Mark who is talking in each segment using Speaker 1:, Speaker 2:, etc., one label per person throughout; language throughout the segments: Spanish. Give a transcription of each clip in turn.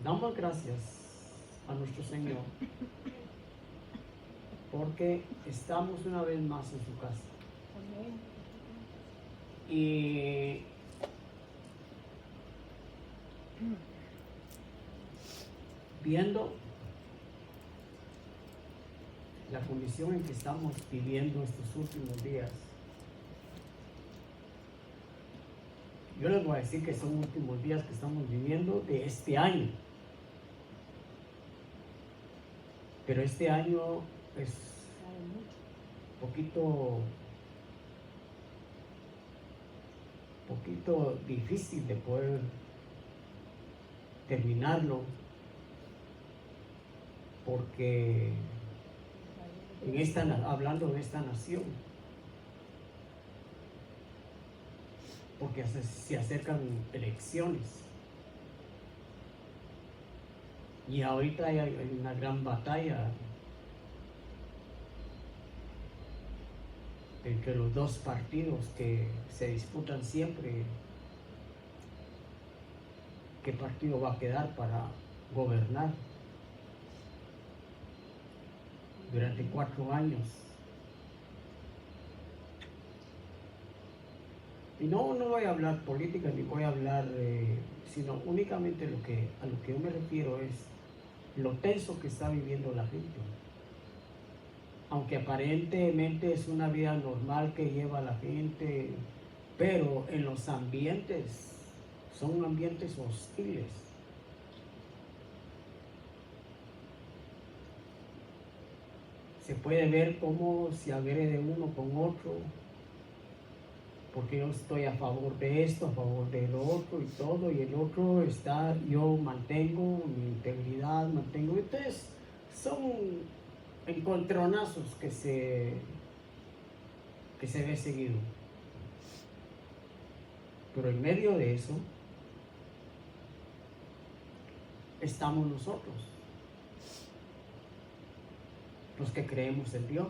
Speaker 1: Damos gracias a nuestro Señor porque estamos una vez más en su casa. Y viendo la condición en que estamos viviendo estos últimos días, yo les voy a decir que son últimos días que estamos viviendo de este año. Pero este año es poquito difícil de poder terminarlo, porque hablando de esta nación, porque se acercan elecciones y ahorita hay una gran batalla entre los dos partidos que se disputan siempre qué partido va a quedar para gobernar durante 4 años. Y no voy a hablar política ni voy a hablar, sino únicamente a lo que yo me refiero es lo tenso que está viviendo la gente. Aunque aparentemente es una vida normal que lleva la gente, pero en los ambientes son ambientes hostiles. Se puede ver cómo se agrede uno con otro, porque yo estoy a favor de esto, a favor de lo otro y todo, y el otro está, yo mantengo mi integridad, entonces son encontronazos que se ve seguido. Pero en medio de eso estamos nosotros, los que creemos en Dios.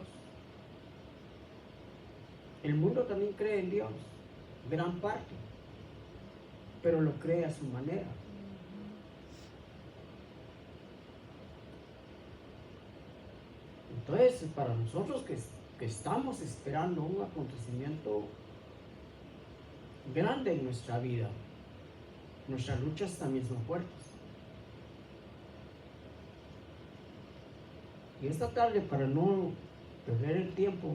Speaker 1: El mundo también cree en Dios, gran parte, pero lo cree a su manera. Entonces, para nosotros que estamos esperando un acontecimiento grande en nuestra vida, nuestras luchas también son fuertes. Y esta tarde, para no perder el tiempo,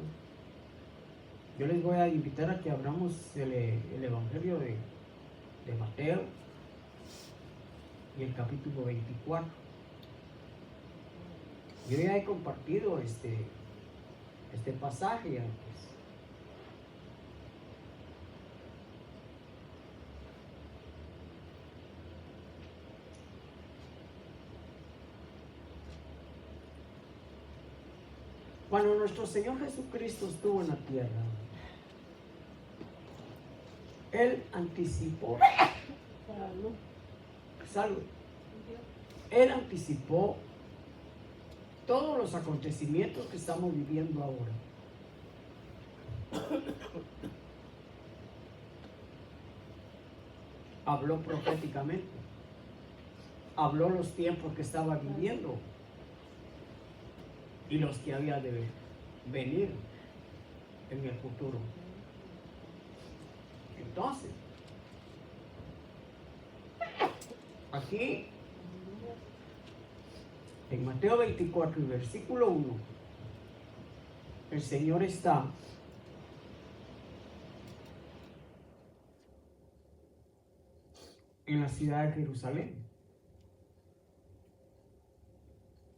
Speaker 1: yo les voy a invitar a que abramos el Evangelio de Mateo y el capítulo 24. Yo ya he compartido este pasaje antes. Cuando nuestro Señor Jesucristo estuvo en la tierra, Él anticipó, Él anticipó todos los acontecimientos que estamos viviendo ahora. Habló proféticamente, habló los tiempos que estaba viviendo y los que había de venir en el futuro. Entonces, aquí en Mateo 24 y versículo 1, el Señor está en la ciudad de Jerusalén.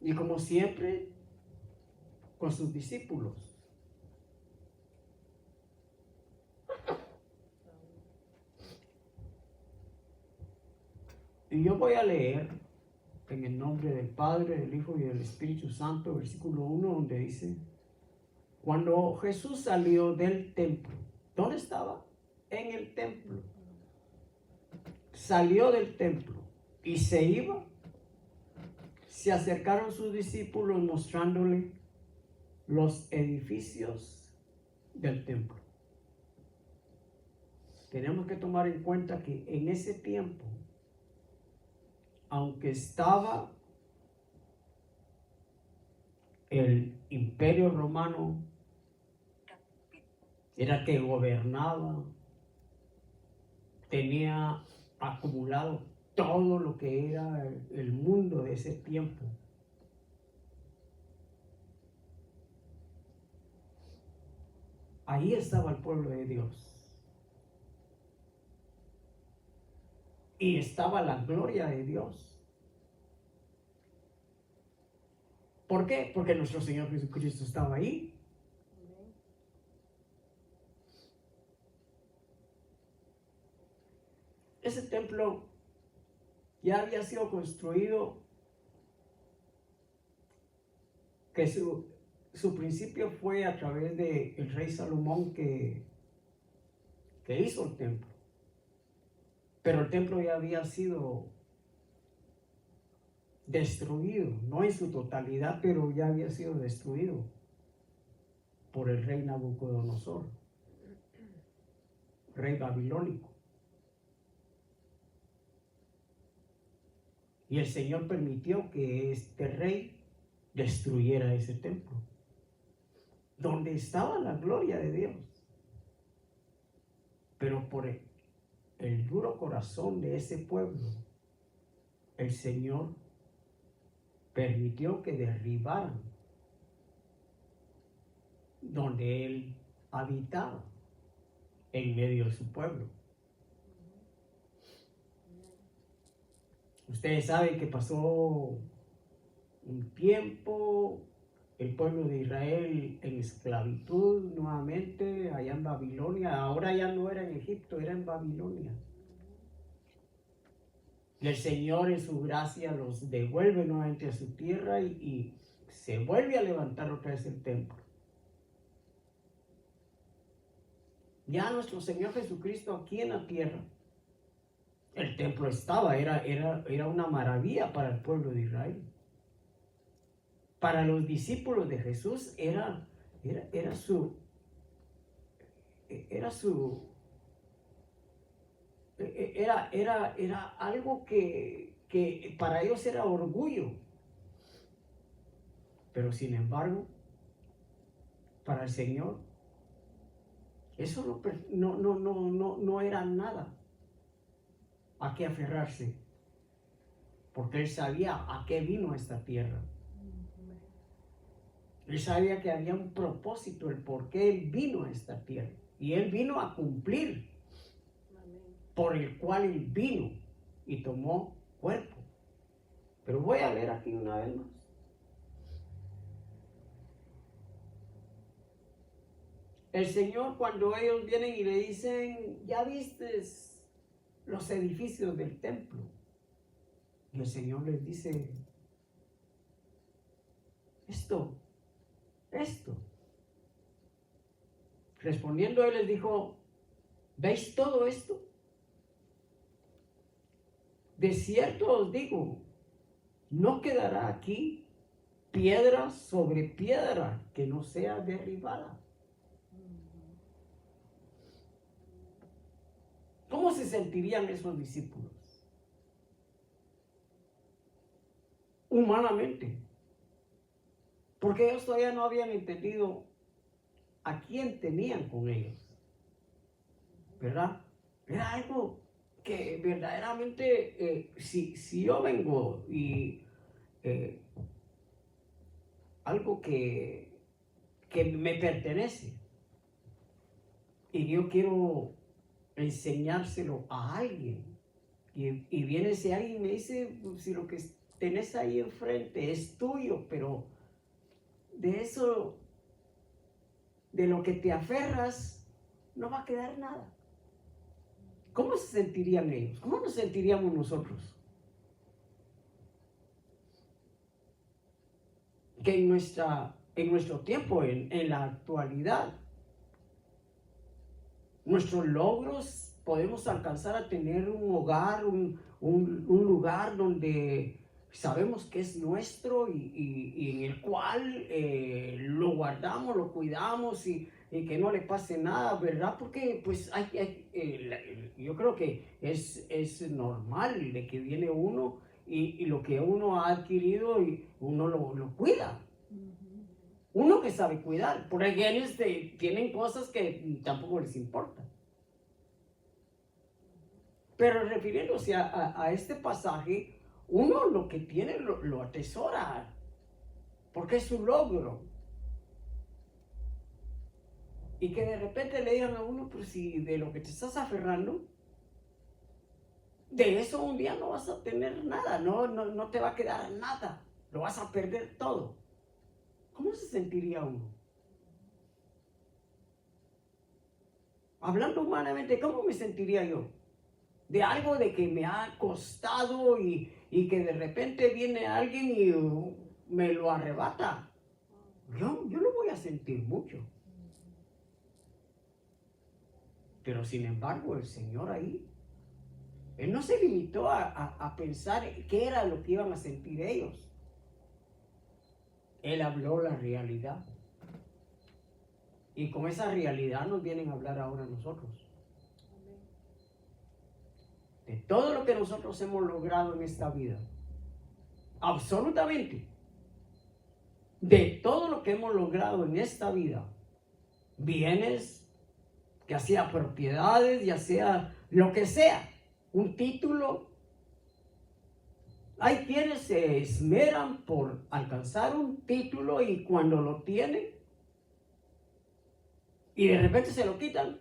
Speaker 1: Y como siempre, con sus discípulos. Y yo voy a leer en el nombre del Padre, del Hijo y del Espíritu Santo, versículo 1, donde dice: cuando Jesús salió del templo, ¿dónde estaba? En el templo. Salió del templo y se iba. Se acercaron sus discípulos mostrándole los edificios del templo. Tenemos que tomar en cuenta que en ese tiempo aunque estaba el Imperio Romano, era que gobernaba, tenía acumulado todo lo que era el mundo de ese tiempo. Ahí estaba el pueblo de Dios. Y estaba la gloria de Dios. ¿Por qué? Porque nuestro Señor Jesucristo estaba ahí. Ese templo ya había sido construido, que su principio fue a través del rey Salomón que hizo el templo. Pero el templo ya había sido destruido, no en su totalidad, pero ya había sido destruido por el rey Nabucodonosor, rey babilónico. Y el Señor permitió que este rey destruyera ese templo, donde estaba la gloria de Dios. Pero por el duro corazón de ese pueblo, el Señor permitió que derribaran donde Él habitaba, en medio de su pueblo. Ustedes saben que pasó un tiempo el pueblo de Israel en esclavitud nuevamente allá en Babilonia. Ahora ya no era en Egipto, era en Babilonia. Y el Señor en su gracia los devuelve nuevamente a su tierra y se vuelve a levantar otra vez el templo. Ya nuestro Señor Jesucristo aquí en la tierra, el templo estaba, era una maravilla para el pueblo de Israel. Para los discípulos de Jesús era algo que para ellos era orgullo. Pero sin embargo, para el Señor, eso no era nada a qué aferrarse, porque Él sabía a qué vino a esta tierra. Él sabía que había un propósito, el por qué Él vino a esta tierra. Y Él vino a cumplir, por el cual Él vino y tomó cuerpo. Pero voy a leer aquí una vez más. El Señor, cuando ellos vienen y le dicen, ¿ya viste los edificios del templo? Y el Señor les dice, esto. Respondiendo Él les dijo, ¿veis todo esto? De cierto os digo, no quedará aquí piedra sobre piedra que no sea derribada. ¿Cómo se sentirían esos discípulos? Humanamente. Porque ellos todavía no habían entendido a quién tenían con ellos. ¿Verdad? Era algo que verdaderamente, si yo vengo y algo que me pertenece y yo quiero enseñárselo a alguien y viene ese alguien y me dice, si lo que tenés ahí enfrente es tuyo, pero de eso, de lo que te aferras, no va a quedar nada. ¿Cómo se sentirían ellos? ¿Cómo nos sentiríamos nosotros? Que en nuestro tiempo, en la actualidad, nuestros logros, podemos alcanzar a tener un hogar, un lugar donde sabemos que es nuestro y en el cual lo guardamos, lo cuidamos y que no le pase nada, ¿verdad? Porque pues yo creo que es normal de que viene uno y lo que uno ha adquirido y uno lo cuida. Uno que sabe cuidar, porque hay tienen cosas que tampoco les importa. Pero refiriéndose a este pasaje, uno lo que tiene lo atesora, porque es su logro. Y que de repente le digan a uno, pues si de lo que te estás aferrando, de eso un día no vas a tener nada, no te va a quedar nada, lo vas a perder todo. ¿Cómo se sentiría uno? Hablando humanamente, ¿cómo me sentiría yo? De algo de que me ha costado y que de repente viene alguien y me lo arrebata. Yo lo voy a sentir mucho. Pero sin embargo, el Señor ahí, Él no se limitó a pensar qué era lo que iban a sentir ellos. Él habló la realidad. Y con esa realidad nos vienen a hablar ahora nosotros. De todo lo que nosotros hemos logrado en esta vida. Absolutamente. De todo lo que hemos logrado en esta vida. Bienes, ya sea propiedades, ya sea lo que sea. Un título. Hay quienes se esmeran por alcanzar un título y cuando lo tienen y de repente se lo quitan,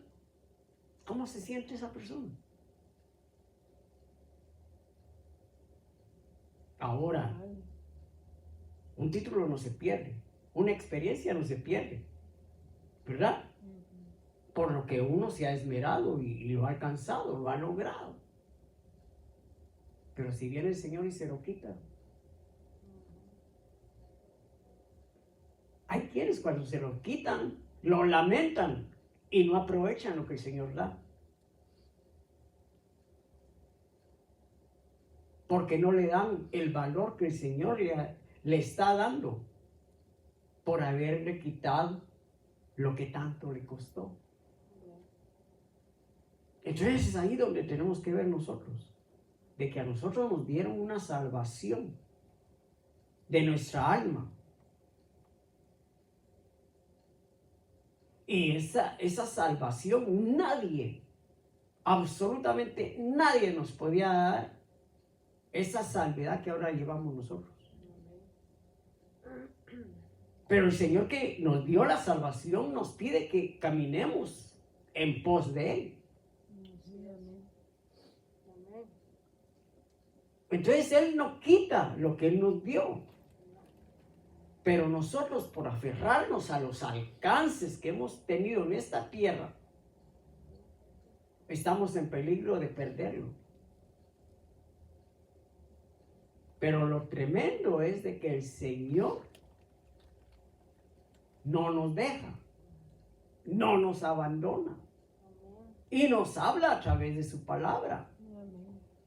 Speaker 1: ¿cómo se siente esa persona? Ahora, un título no se pierde, una experiencia no se pierde, ¿verdad? Por lo que uno se ha esmerado y lo ha alcanzado, lo ha logrado. Pero si viene el Señor y se lo quita. Hay quienes cuando se lo quitan, lo lamentan y no aprovechan lo que el Señor da. Porque no le dan el valor que el Señor le está dando por haberle quitado lo que tanto le costó. Entonces es ahí donde tenemos que ver nosotros, de que a nosotros nos dieron una salvación de nuestra alma. Y esa salvación nadie, absolutamente nadie nos podía dar esa salvedad que ahora llevamos nosotros. Pero el Señor que nos dio la salvación nos pide que caminemos en pos de Él. Entonces Él no quita lo que Él nos dio. Pero nosotros, por aferrarnos a los alcances que hemos tenido en esta tierra, estamos en peligro de perderlo. Pero lo tremendo es de que el Señor no nos deja, no nos abandona y nos habla a través de su palabra.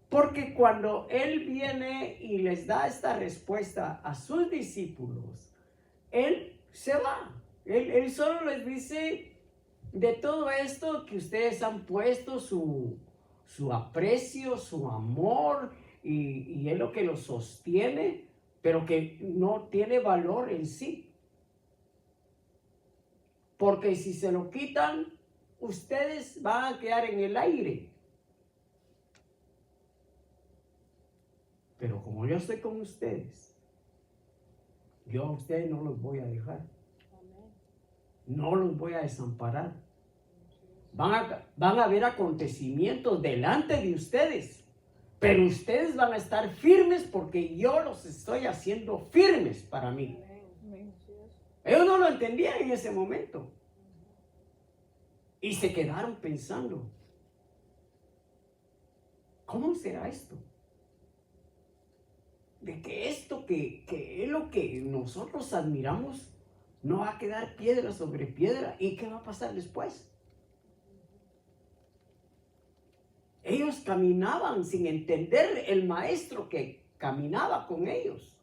Speaker 1: Porque cuando Él viene y les da esta respuesta a sus discípulos, Él se va. Él solo les dice, de todo esto que ustedes han puesto su aprecio, su amor, y es lo que los sostiene, pero que no tiene valor en sí. Porque si se lo quitan, ustedes van a quedar en el aire. Pero como yo estoy con ustedes, yo a ustedes no los voy a dejar. No los voy a desamparar. Van a haber acontecimientos delante de ustedes, pero ustedes van a estar firmes porque yo los estoy haciendo firmes para mí. Ellos no lo entendían en ese momento. Y se quedaron pensando, ¿cómo será esto? De que esto que es lo que nosotros admiramos no va a quedar piedra sobre piedra. ¿Y qué va a pasar después? Ellos caminaban sin entender el maestro que caminaba con ellos.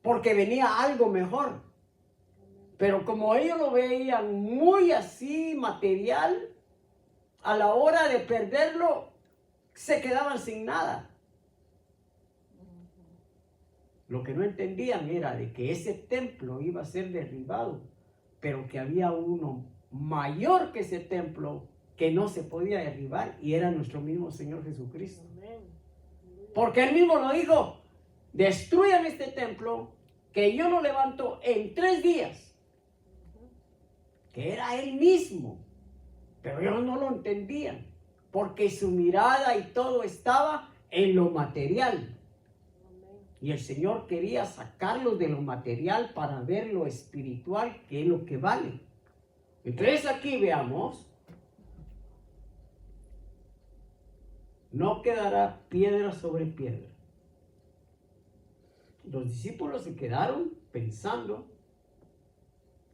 Speaker 1: Porque venía algo mejor. Pero como ellos lo veían muy así material, a la hora de perderlo, se quedaban sin nada. Lo que no entendían era de que ese templo iba a ser derribado, pero que había uno mayor que ese templo que no se podía derribar, y era nuestro mismo Señor Jesucristo. Porque Él mismo lo dijo: destruyan este templo que yo lo levanto en 3 días. Que era Él mismo, pero ellos no lo entendían, porque su mirada y todo estaba en lo material. Y el Señor quería sacarlos de lo material para ver lo espiritual, que es lo que vale. Entonces aquí veamos: no quedará piedra sobre piedra. Los discípulos se quedaron pensando,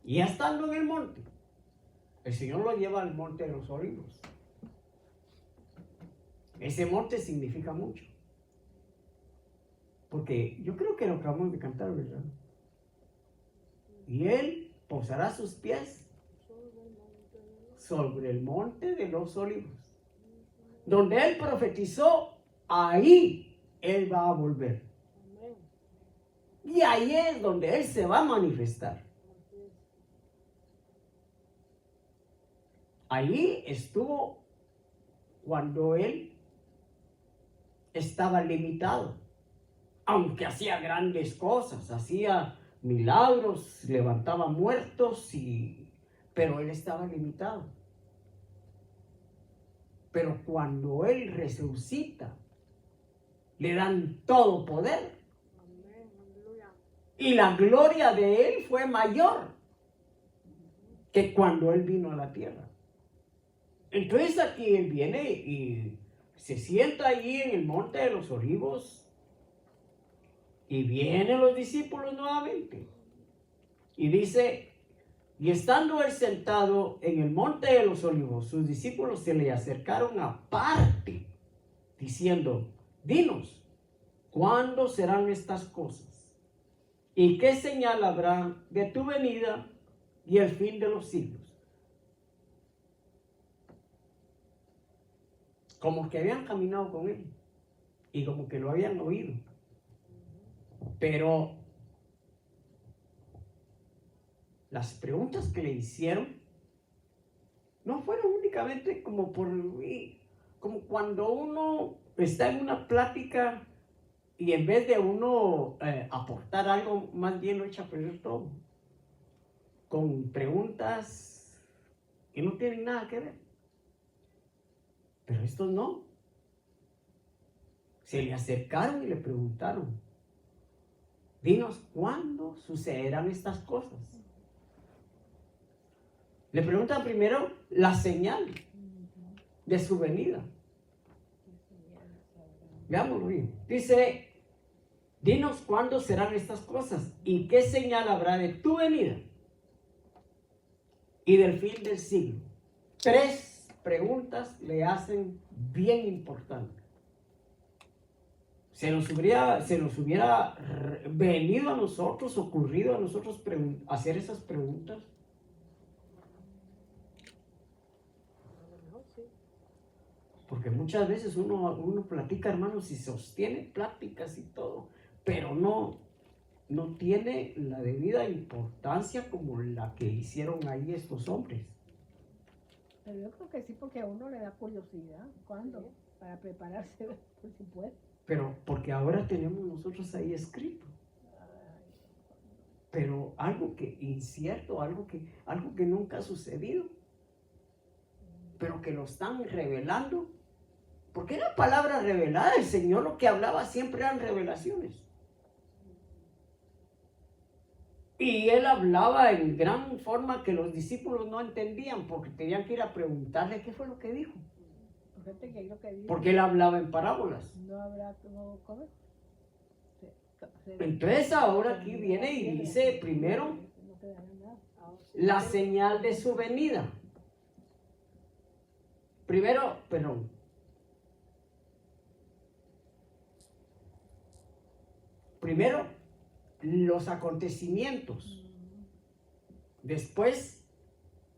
Speaker 1: y ya estando en el monte, el Señor lo lleva al monte de los Olivos. Ese monte significa mucho, porque yo creo que lo acabamos de cantar, ¿verdad? Y Él posará sus pies sobre el monte de los Olivos. Donde Él profetizó, ahí Él va a volver. Y ahí es donde Él se va a manifestar. Ahí estuvo cuando Él estaba limitado. Aunque hacía grandes cosas, hacía milagros, levantaba muertos, pero Él estaba limitado. Pero cuando Él resucita, le dan todo poder. Y la gloria de Él fue mayor que cuando Él vino a la tierra. Entonces aquí Él viene y se sienta allí en el monte de los Olivos. Y vienen los discípulos nuevamente. Y dice: y estando Él sentado en el monte de los Olivos, sus discípulos se le acercaron aparte, diciendo: dinos, ¿cuándo serán estas cosas? ¿Y qué señal habrá de tu venida y el fin de los siglos? Como que habían caminado con Él y como que lo habían oído. Pero las preguntas que le hicieron no fueron únicamente como cuando uno está en una plática y en vez de uno aportar algo, más bien lo echa a perder todo, con preguntas que no tienen nada que ver. Pero estos no. Se le acercaron y le preguntaron: dinos, ¿cuándo sucederán estas cosas? Le preguntan primero la señal de su venida. Veámoslo bien. Dice: dinos cuándo serán estas cosas y qué señal habrá de tu venida y del fin del siglo. 3 preguntas le hacen bien importantes. Se nos hubiera venido a nosotros, ocurrido a nosotros hacer esas preguntas. Porque muchas veces uno platica, hermanos, y sostiene pláticas y todo, pero no tiene la debida importancia como la que hicieron ahí estos hombres.
Speaker 2: Pero yo creo que sí, porque a uno le da curiosidad. ¿Cuándo? Sí. Para prepararse, por supuesto.
Speaker 1: Pero porque ahora tenemos nosotros ahí escrito. Pero algo que incierto, algo que nunca ha sucedido, pero que lo están revelando. Porque era palabra revelada. El Señor lo que hablaba siempre eran revelaciones. Y Él hablaba en gran forma que los discípulos no entendían, porque tenían que ir a preguntarle qué fue lo que dijo. Porque Él hablaba en parábolas.
Speaker 2: No habrá como
Speaker 1: Entonces ahora aquí viene y dice primero la señal de su venida. Primero los acontecimientos, después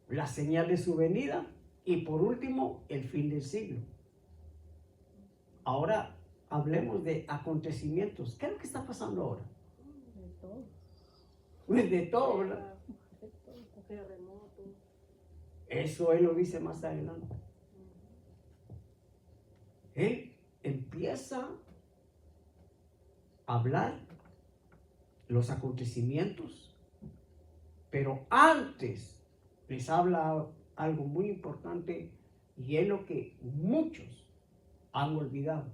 Speaker 1: la señal de su venida y por último el fin del siglo. Ahora hablemos de acontecimientos. ¿Qué es lo que está pasando ahora? Pues de todo, ¿verdad?
Speaker 3: Terremoto.
Speaker 1: Eso él lo dice más adelante. Él empieza a hablar los acontecimientos, pero antes les habla algo muy importante y es lo que muchos han olvidado.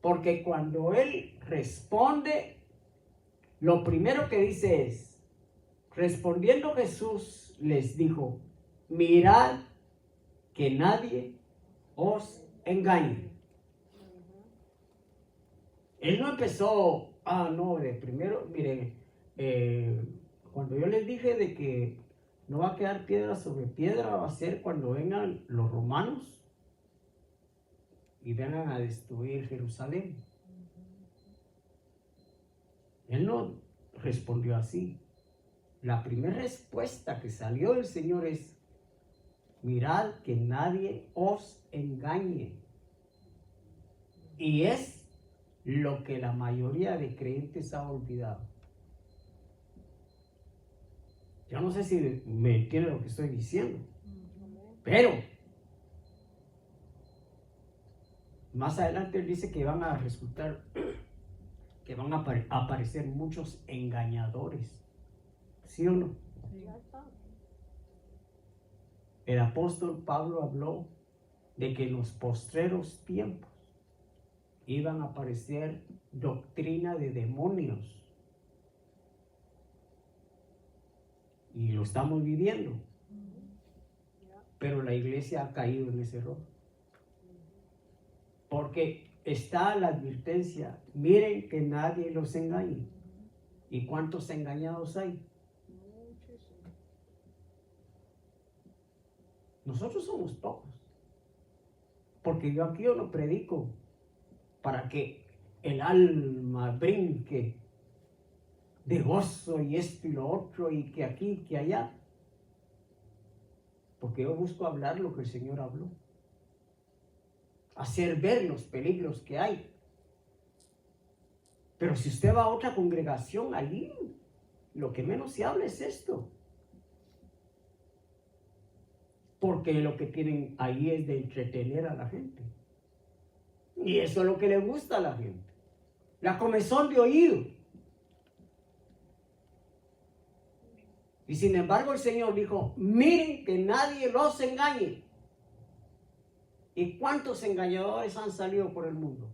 Speaker 1: Porque cuando él responde, lo primero que dice es, respondiendo Jesús les dijo, mirad que nadie os engañe. Él no empezó, no, de primero, miren, cuando yo les dije de que no va a quedar piedra sobre piedra, va a ser cuando vengan los romanos y vengan a destruir Jerusalén. Él no respondió así. La primera respuesta que salió del Señor es, mirad que nadie os engañe. Y es lo que la mayoría de creyentes ha olvidado. Yo no sé si me entienden lo que estoy diciendo, pero más adelante él dice que van a resultar, que van a aparecer muchos engañadores. ¿Sí o no?
Speaker 3: Ya está.
Speaker 1: El apóstol Pablo habló de que en los postreros tiempos iban a aparecer doctrina de demonios. Y lo estamos viviendo. Pero la iglesia ha caído en ese error. Porque está la advertencia, miren que nadie los engañe. ¿Y cuántos engañados hay?
Speaker 3: Muchísimo.
Speaker 1: Nosotros somos pocos. Porque yo aquí no predico para que el alma brinque de gozo y esto y lo otro y que aquí y que allá. Porque yo busco hablar lo que el Señor habló. Hacer ver los peligros que hay. Pero si usted va a otra congregación, allí lo que menos se habla es esto. Porque lo que tienen ahí es de entretener a la gente. Y eso es lo que le gusta a la gente. La comezón de oído. Y sin embargo el Señor dijo, miren que nadie los engañe. ¿Y cuántos engañadores han salido por el mundo?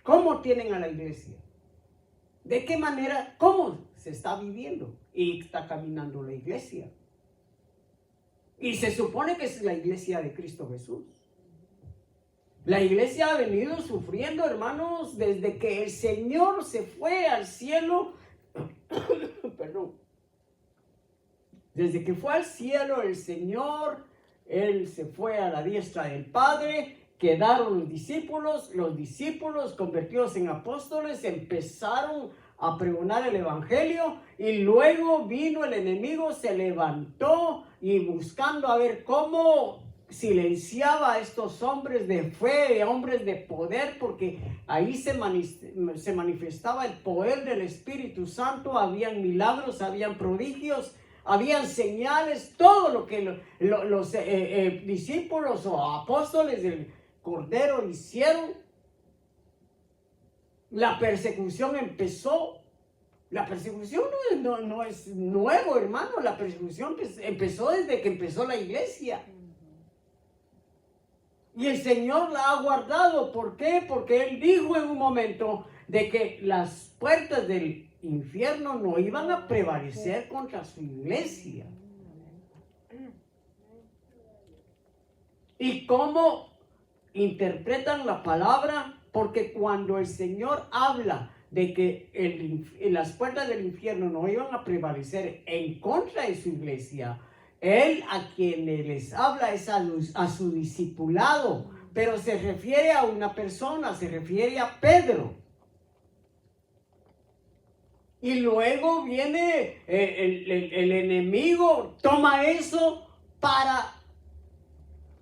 Speaker 1: ¿Cómo tienen a la iglesia? ¿De qué manera? ¿Cómo se está viviendo? Y está caminando la iglesia. Y se supone que es la iglesia de Cristo Jesús. La iglesia ha venido sufriendo, hermanos, desde que el Señor se fue al cielo. Perdón. Desde que fue al cielo el Señor, Él se fue a la diestra del Padre, quedaron los discípulos convertidos en apóstoles, empezaron a pregonar el evangelio y luego vino el enemigo, se levantó y buscando a ver cómo silenciaba a estos hombres de fe, hombres de poder, porque ahí se manifestaba el poder del Espíritu Santo, habían milagros, habían prodigios, habían señales, todo lo que los discípulos o apóstoles del Cordero hicieron. La persecución empezó. La persecución no es nuevo, hermano. La persecución empezó desde que empezó la iglesia. Y el Señor la ha guardado. ¿Por qué? Porque Él dijo en un momento de que las puertas del infierno no iban a prevalecer contra su iglesia. ¿Y cómo interpretan la palabra? Porque cuando el Señor habla de que las puertas del infierno no iban a prevalecer en contra de su iglesia, Él a quienes les habla es a su discipulado, pero se refiere a una persona, se refiere a Pedro. Y luego viene el enemigo, toma eso para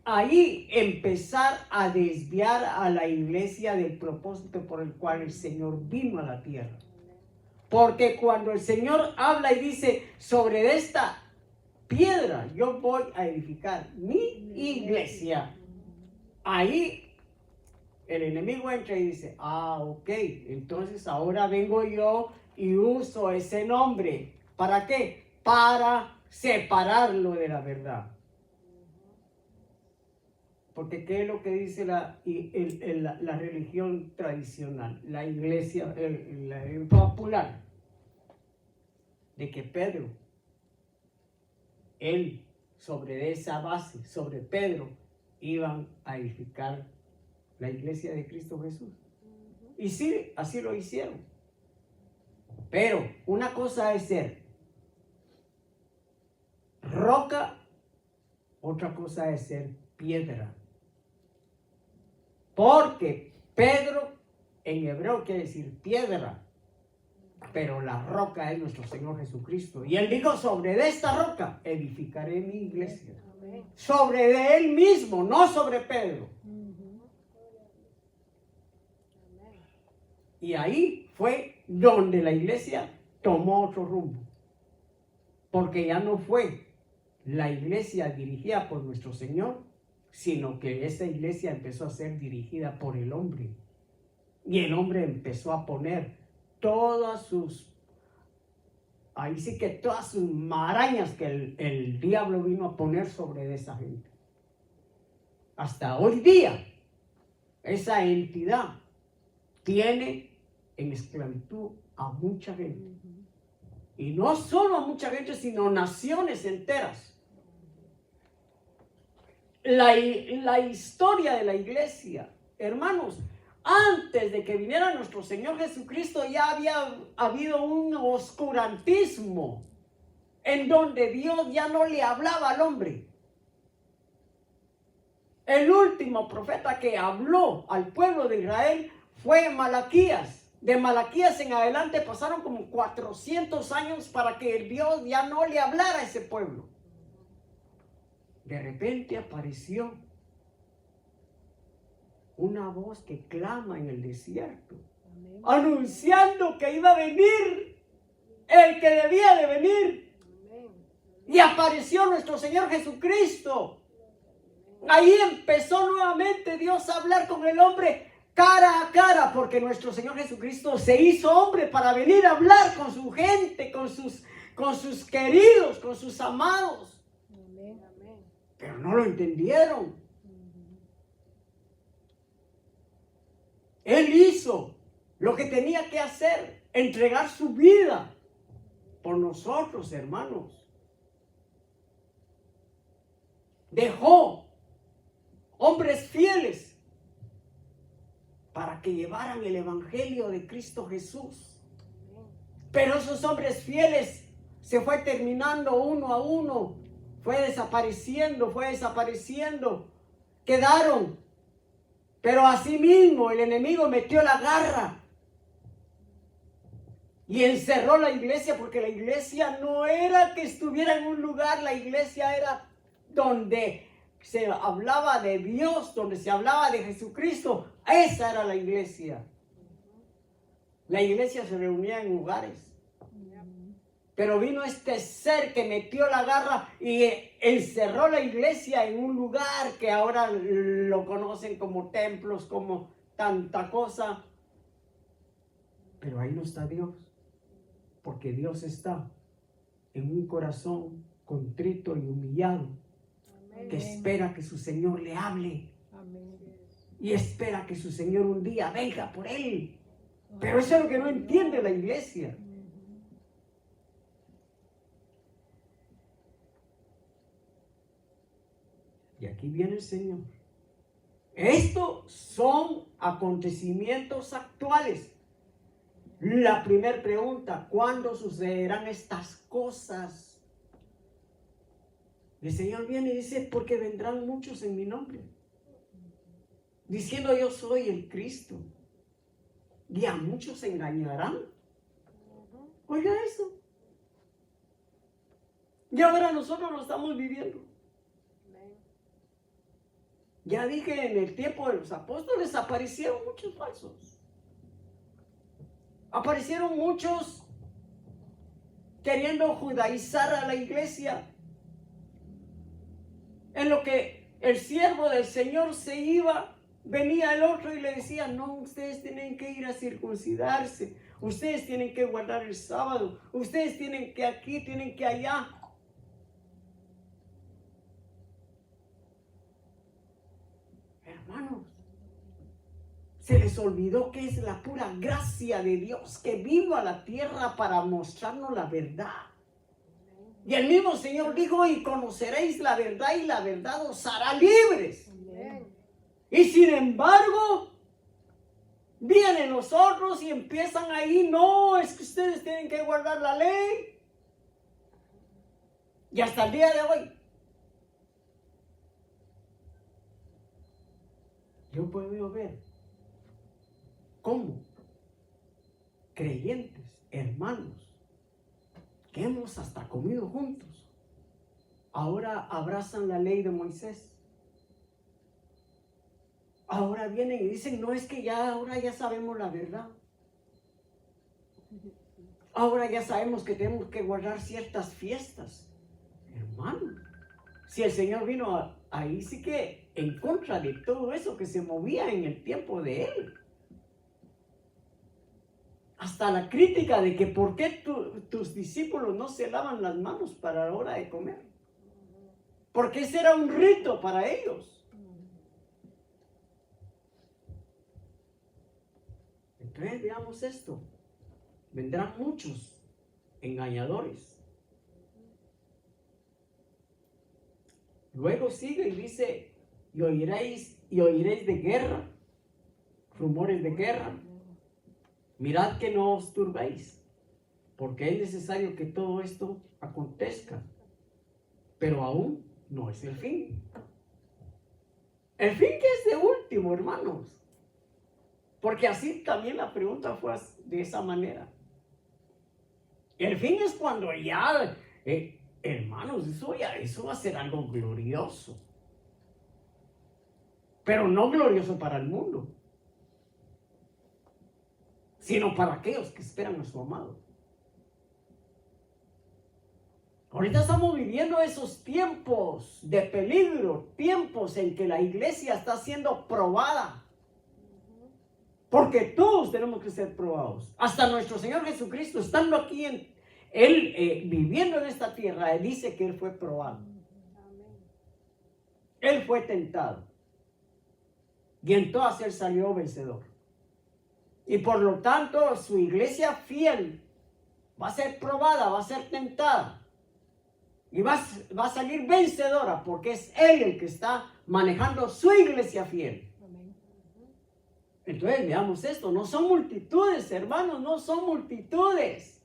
Speaker 1: ahí empezar a desviar a la iglesia del propósito por el cual el Señor vino a la tierra. Porque cuando el Señor habla y dice, sobre esta piedra yo voy a edificar mi iglesia, ahí el enemigo entra y dice, ok, entonces ahora vengo yo y uso ese nombre. ¿Para qué? Para separarlo de la verdad. Porque ¿qué es lo que dice la religión tradicional? La iglesia el popular. De que Pedro, él, sobre esa base, sobre Pedro, iban a edificar la iglesia de Cristo Jesús. Y sí, así lo hicieron. Pero una cosa es ser roca, otra cosa es ser piedra. Porque Pedro en hebreo quiere decir piedra, pero la roca es nuestro Señor Jesucristo. Y él dijo, sobre esta roca edificaré mi iglesia.
Speaker 3: Amén.
Speaker 1: Sobre de él mismo, no sobre Pedro.
Speaker 3: Amén.
Speaker 1: Y ahí fue donde la iglesia tomó otro rumbo. Porque ya no fue la iglesia dirigida por nuestro Señor, sino que esa iglesia empezó a ser dirigida por el hombre. Y el hombre empezó a poner todas sus, ahí sí que todas sus marañas que el diablo vino a poner sobre esa gente. Hasta hoy día, esa entidad tiene en esclavitud a mucha gente. Y no solo a mucha gente, sino naciones enteras. La historia de la iglesia, hermanos, antes de que viniera nuestro Señor Jesucristo ya había habido un oscurantismo en donde Dios ya no le hablaba al hombre. El último profeta que habló al pueblo de Israel fue Malaquías. De Malaquías en adelante pasaron como 400 años para que Dios ya no le hablara a ese pueblo. De repente apareció una voz que clama en el desierto,
Speaker 2: Amén.
Speaker 1: anunciando que iba a venir el que debía de venir.
Speaker 3: Amén.
Speaker 1: Y apareció nuestro Señor Jesucristo. Ahí empezó nuevamente Dios a hablar con el hombre cara a cara, porque nuestro Señor Jesucristo se hizo hombre para venir a hablar con su gente, con sus queridos, con sus amados.
Speaker 2: Amén.
Speaker 3: Amén.
Speaker 1: Pero no lo entendieron. Él hizo lo que tenía que hacer, entregar su vida por nosotros, hermanos. Dejó hombres fieles para que llevaran el evangelio de Cristo Jesús. Pero esos hombres fieles se fue terminando uno a uno, fue desapareciendo, quedaron. Pero asimismo el enemigo metió la garra y encerró la iglesia, porque la iglesia no era que estuviera en un lugar, la iglesia era donde se hablaba de Dios, donde se hablaba de Jesucristo. Esa era la iglesia. La iglesia se reunía en lugares. Pero vino este ser que metió la garra y encerró la iglesia en un lugar que ahora lo conocen como templos, como tanta cosa. Pero ahí no está Dios, porque Dios está en un corazón contrito y humillado, que espera que su Señor le hable.
Speaker 2: Amén.
Speaker 1: Y espera que su Señor un día venga por él. Pero eso es lo que no entiende la iglesia. Y aquí viene el Señor. Estos son acontecimientos actuales. La primera pregunta, ¿cuándo sucederán estas cosas? El Señor viene y dice, porque vendrán muchos en mi nombre, diciendo yo soy el Cristo. Y a muchos se engañarán. Oiga eso. Y ahora nosotros lo estamos viviendo. Ya dije, en el tiempo de los apóstoles aparecieron muchos falsos. Aparecieron muchos queriendo judaizar a la iglesia. En lo que el siervo del Señor se iba, venía el otro y le decía, no, ustedes tienen que ir a circuncidarse, ustedes tienen que guardar el sábado, ustedes tienen que aquí, tienen que allá. Hermanos, se les olvidó que es la pura gracia de Dios que vino a la tierra para mostrarnos la verdad. Y el mismo Señor dijo, y conoceréis la verdad y la verdad os hará libres.
Speaker 3: Amén.
Speaker 1: Y sin embargo, vienen los otros y empiezan ahí, no, es que ustedes tienen que guardar la ley. Y hasta el día de hoy, yo puedo ver cómo creyentes, hermanos, que hemos hasta comido juntos, ahora abrazan la ley de Moisés. Ahora vienen y dicen, no, es que ya, ahora ya sabemos la verdad. Ahora ya sabemos que tenemos que guardar ciertas fiestas. Hermano, si el Señor vino ahí sí que en contra de todo eso que se movía en el tiempo de Él. Hasta la crítica de que por qué tus discípulos no se lavan las manos para la hora de comer. Porque ese era un rito para ellos. Entonces veamos esto. Vendrán muchos engañadores. Luego sigue y dice, y oiréis de guerra, rumores de guerra. Mirad que no os turbéis, porque es necesario que todo esto acontezca, pero aún no es el fin. El fin que es de último, hermanos, porque así también la pregunta fue de esa manera. El fin es cuando ya, hermanos, eso va a ser algo glorioso, pero no glorioso para el mundo, sino para aquellos que esperan a su amado. Ahorita estamos viviendo esos tiempos de peligro, tiempos en que la iglesia está siendo probada. Porque todos tenemos que ser probados. Hasta nuestro Señor Jesucristo, estando aquí, Él viviendo en esta tierra, Él dice que Él fue probado. Él fue tentado. Y en todas Él salió vencedor. Y por lo tanto, su iglesia fiel va a ser probada, va a ser tentada. Y va a salir vencedora porque es Él el que está manejando su iglesia fiel. Entonces veamos esto, no son multitudes, hermanos, no son multitudes.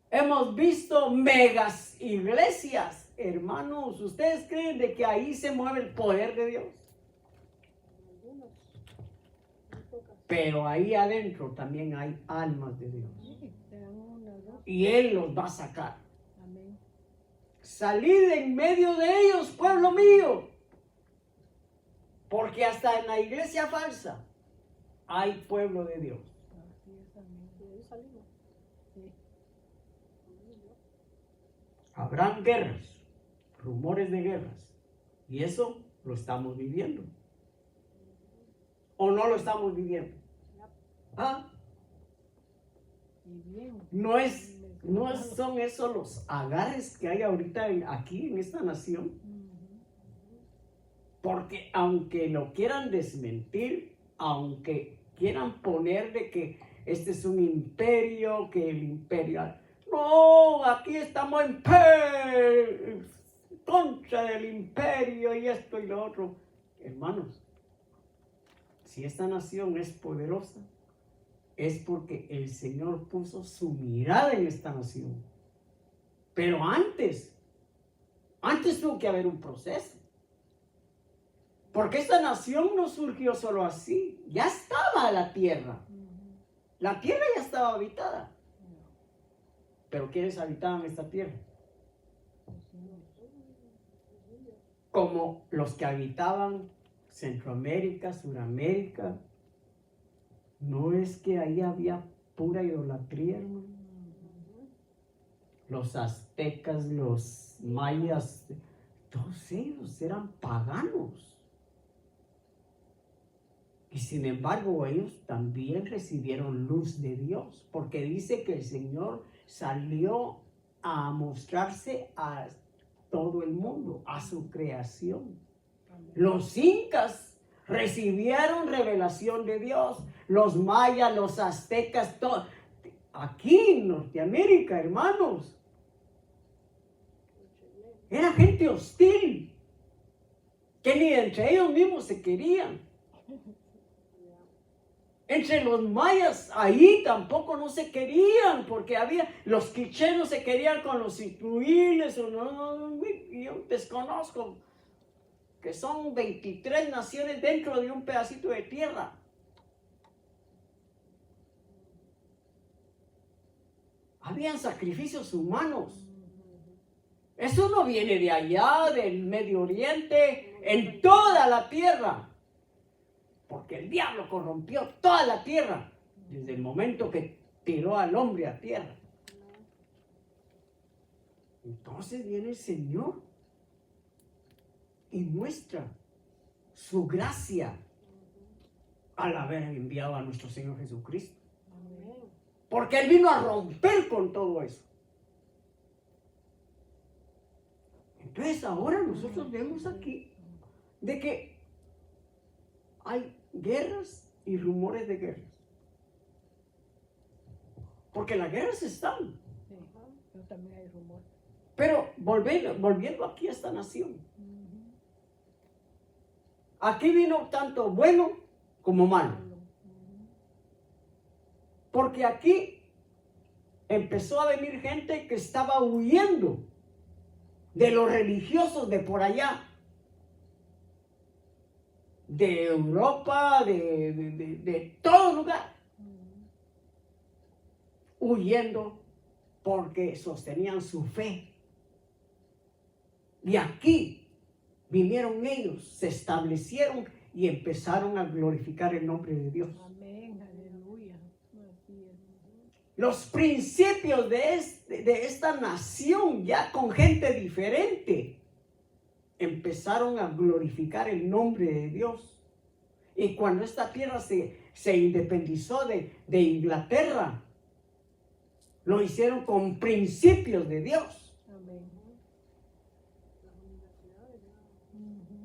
Speaker 1: Hemos visto megas iglesias, hermanos. ¿Ustedes creen de que ahí se mueve el poder de Dios? Pero ahí adentro también hay almas de Dios. Y Él los va a sacar. Salid en medio de ellos, pueblo mío. Porque hasta en la iglesia falsa hay pueblo de Dios. Habrán guerras, rumores de guerras. Y eso lo estamos viviendo. ¿O no lo estamos viviendo? ¿Ah? No son esos los agarres que hay ahorita aquí en esta nación. Porque aunque lo quieran desmentir, aunque quieran poner de que este es un imperio, que el imperio... No, aquí estamos en contra del imperio y esto y lo otro. Hermanos, si esta nación es poderosa, es porque el Señor puso su mirada en esta nación. Pero antes tuvo que haber un proceso. Porque esta nación no surgió solo así, ya estaba la tierra. La tierra ya estaba habitada. Pero ¿quiénes habitaban esta tierra? Como los que habitaban Centroamérica, Suramérica. No es que ahí había pura idolatría, hermano. Los aztecas, los mayas, todos ellos eran paganos. Y sin embargo, ellos también recibieron luz de Dios, porque dice que el Señor salió a mostrarse a todo el mundo, a su creación. Los incas recibieron revelación de Dios, los mayas, los aztecas, todo. Aquí en Norteamérica, hermanos, era gente hostil, que ni entre ellos mismos se querían. Entre los mayas, ahí tampoco no se querían, porque los quichenos se querían con los incluiles, o yo desconozco, que son 23 naciones dentro de un pedacito de tierra. Habían sacrificios humanos. Eso no viene de allá, del Medio Oriente, en toda la tierra. Porque el diablo corrompió toda la tierra desde el momento que tiró al hombre a tierra. Entonces viene el Señor y muestra su gracia al haber enviado a nuestro Señor Jesucristo. Porque Él vino a romper con todo eso. Entonces ahora nosotros vemos aquí de que hay guerras y rumores de guerras. Porque las guerras están.
Speaker 2: Sí, pero también hay rumor.
Speaker 1: Pero volviendo aquí a esta nación. Aquí vino tanto bueno como malo. Porque aquí empezó a venir gente que estaba huyendo de los religiosos de por allá. De Europa, de todo lugar. Huyendo porque sostenían su fe. Y aquí vinieron ellos, se establecieron y empezaron a glorificar el nombre de Dios.
Speaker 2: Amén, aleluya. Así es.
Speaker 1: Los principios de esta nación, ya con gente diferente, empezaron a glorificar el nombre de Dios. Y cuando esta tierra se independizó de Inglaterra, lo hicieron con principios de Dios.
Speaker 2: Amén.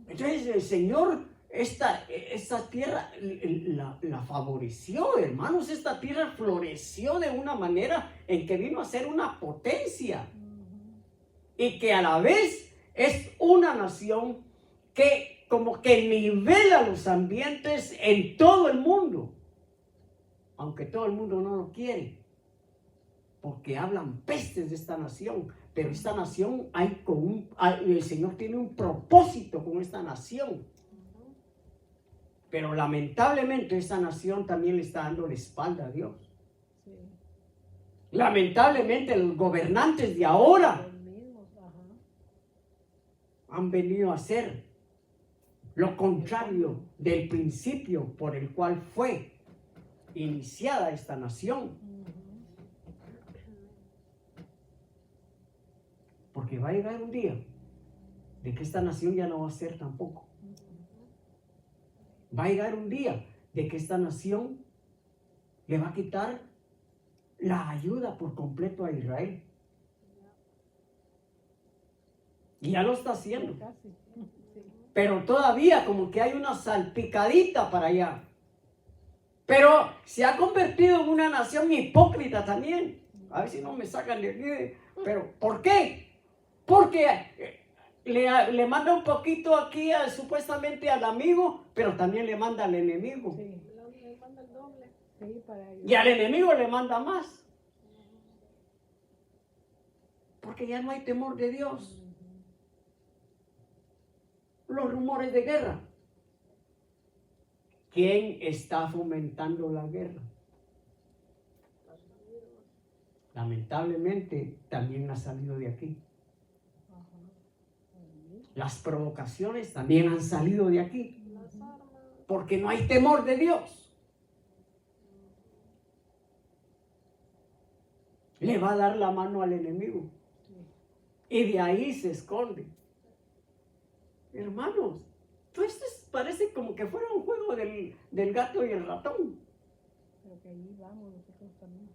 Speaker 1: Entonces el Señor esta tierra la favoreció, hermanos. Esta tierra floreció de una manera en que vino a ser una potencia. Y que a la vez es una nación que como que nivela los ambientes en todo el mundo. Aunque todo el mundo no lo quiere. Porque hablan pestes de esta nación. Pero esta nación el Señor tiene un propósito con esta nación. Pero lamentablemente esta nación también le está dando la espalda a Dios.
Speaker 2: Sí.
Speaker 1: Lamentablemente los gobernantes de ahora
Speaker 2: Los mismos,
Speaker 1: han venido a hacer lo contrario del principio por el cual fue iniciada esta nación. Porque va a llegar un día de que esta nación ya no va a ser tampoco. Va a llegar un día de que esta nación le va a quitar la ayuda por completo a Israel. Y ya lo está haciendo.
Speaker 2: Casi. Sí.
Speaker 1: Pero todavía como que hay una salpicadita para allá. Pero se ha convertido en una nación hipócrita también. A ver si no me sacan de aquí. Pero ¿por qué? Porque le manda un poquito aquí supuestamente al amigo, pero también le manda al enemigo.
Speaker 2: Sí.
Speaker 3: Le manda el doble.
Speaker 2: Sí, para
Speaker 1: Y al enemigo le manda más. Porque ya no hay temor de Dios. Los rumores de guerra. ¿Quién está fomentando la guerra? Lamentablemente también ha salido de aquí. Las provocaciones también han salido de aquí.
Speaker 3: Las armas.
Speaker 1: Porque no hay temor de Dios. le va a dar la mano al enemigo. Y de ahí se esconde. Hermanos, todo esto parece como que fuera un juego del gato y el ratón.
Speaker 2: Pero que ahí vamos nosotros también.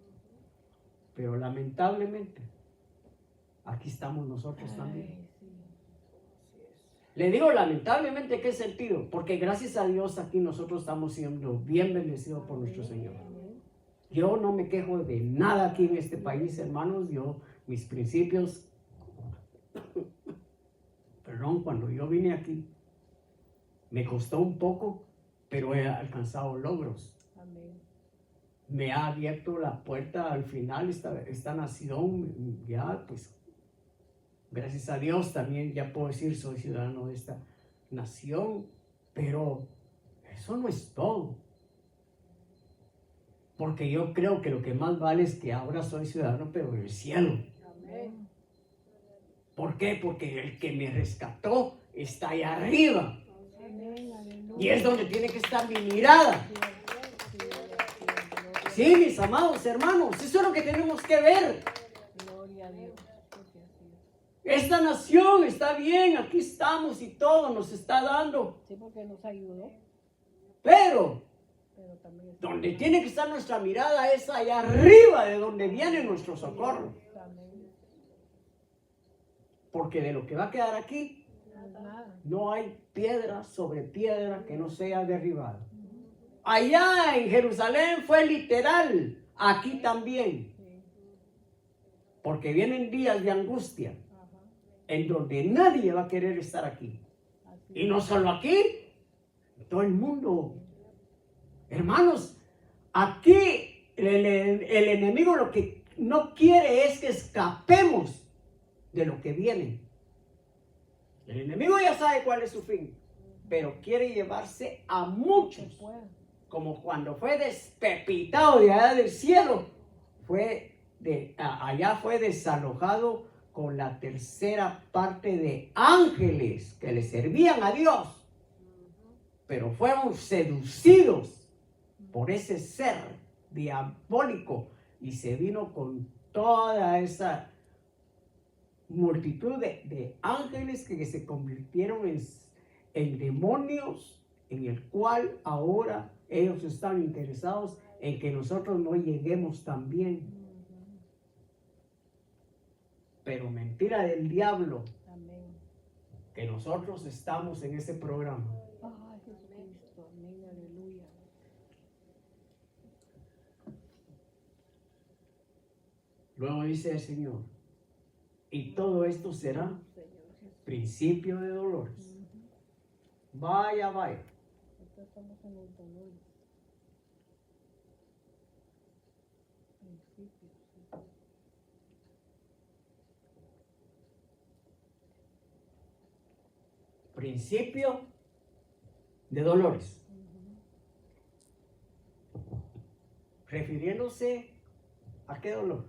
Speaker 1: Pero lamentablemente, aquí estamos nosotros también.
Speaker 2: Ay, sí.
Speaker 1: Le digo lamentablemente, ¿qué sentido? Porque gracias a Dios aquí nosotros estamos siendo bien bendecidos por nuestro Señor. Yo no me quejo de nada aquí en este país, hermanos. Mis principios, perdón, cuando yo vine aquí, me costó un poco, pero he alcanzado logros.
Speaker 2: Amén.
Speaker 1: Me ha abierto la puerta al final esta nación, ya pues, gracias a Dios también ya puedo decir soy ciudadano de esta nación, pero eso no es todo. Porque yo creo que lo que más vale es que ahora soy ciudadano, pero del cielo.
Speaker 3: Amén.
Speaker 1: ¿Por qué? Porque el que me rescató está allá arriba.
Speaker 2: Amén, aleluya.
Speaker 1: Y es donde tiene que estar mi mirada. Sí, mis amados hermanos, eso es lo que tenemos que ver.
Speaker 2: Gloria a Dios. Porque así es.
Speaker 1: Esta nación está bien, aquí estamos y todo nos está dando.
Speaker 2: Sí, porque nos ayudó,
Speaker 1: Pero
Speaker 2: pero también está.
Speaker 1: donde tiene que estar nuestra mirada es allá arriba, de donde viene nuestro socorro.
Speaker 2: Amén.
Speaker 1: Porque de lo que va a quedar aquí,
Speaker 2: No es nada.
Speaker 1: no hay piedra sobre piedra que no sea derribada. Allá en Jerusalén fue literal, aquí también.
Speaker 2: Sí.
Speaker 1: Porque vienen días de angustia
Speaker 2: Ajá.
Speaker 1: en donde nadie va a querer estar aquí.
Speaker 2: Así
Speaker 1: Y no solo aquí, en todo el mundo. Hermanos, aquí el enemigo lo que no quiere es que escapemos de lo que viene. El enemigo ya sabe cuál es su fin, pero quiere llevarse a
Speaker 2: se
Speaker 1: muchos.
Speaker 2: puede.
Speaker 1: Como cuando fue despepitado de allá del cielo, allá fue desalojado con la tercera parte de ángeles que le servían a Dios, pero fueron seducidos por ese ser diabólico y se vino con toda esa multitud de ángeles que se convirtieron en demonios, en el cual ahora ellos están interesados en que nosotros no lleguemos también. Pero mentira del diablo
Speaker 2: Amén.
Speaker 1: que nosotros estamos en ese programa.
Speaker 2: Ay, Jesucristo. Amén, aleluya.
Speaker 1: Luego dice el Señor, y todo esto será
Speaker 2: Señor Jesús.
Speaker 1: principio de dolores. Vaya, vaya.
Speaker 2: Nosotros estamos en los dolores. Principios. Sí.
Speaker 1: Principio de dolores. Refiriéndose a qué dolor.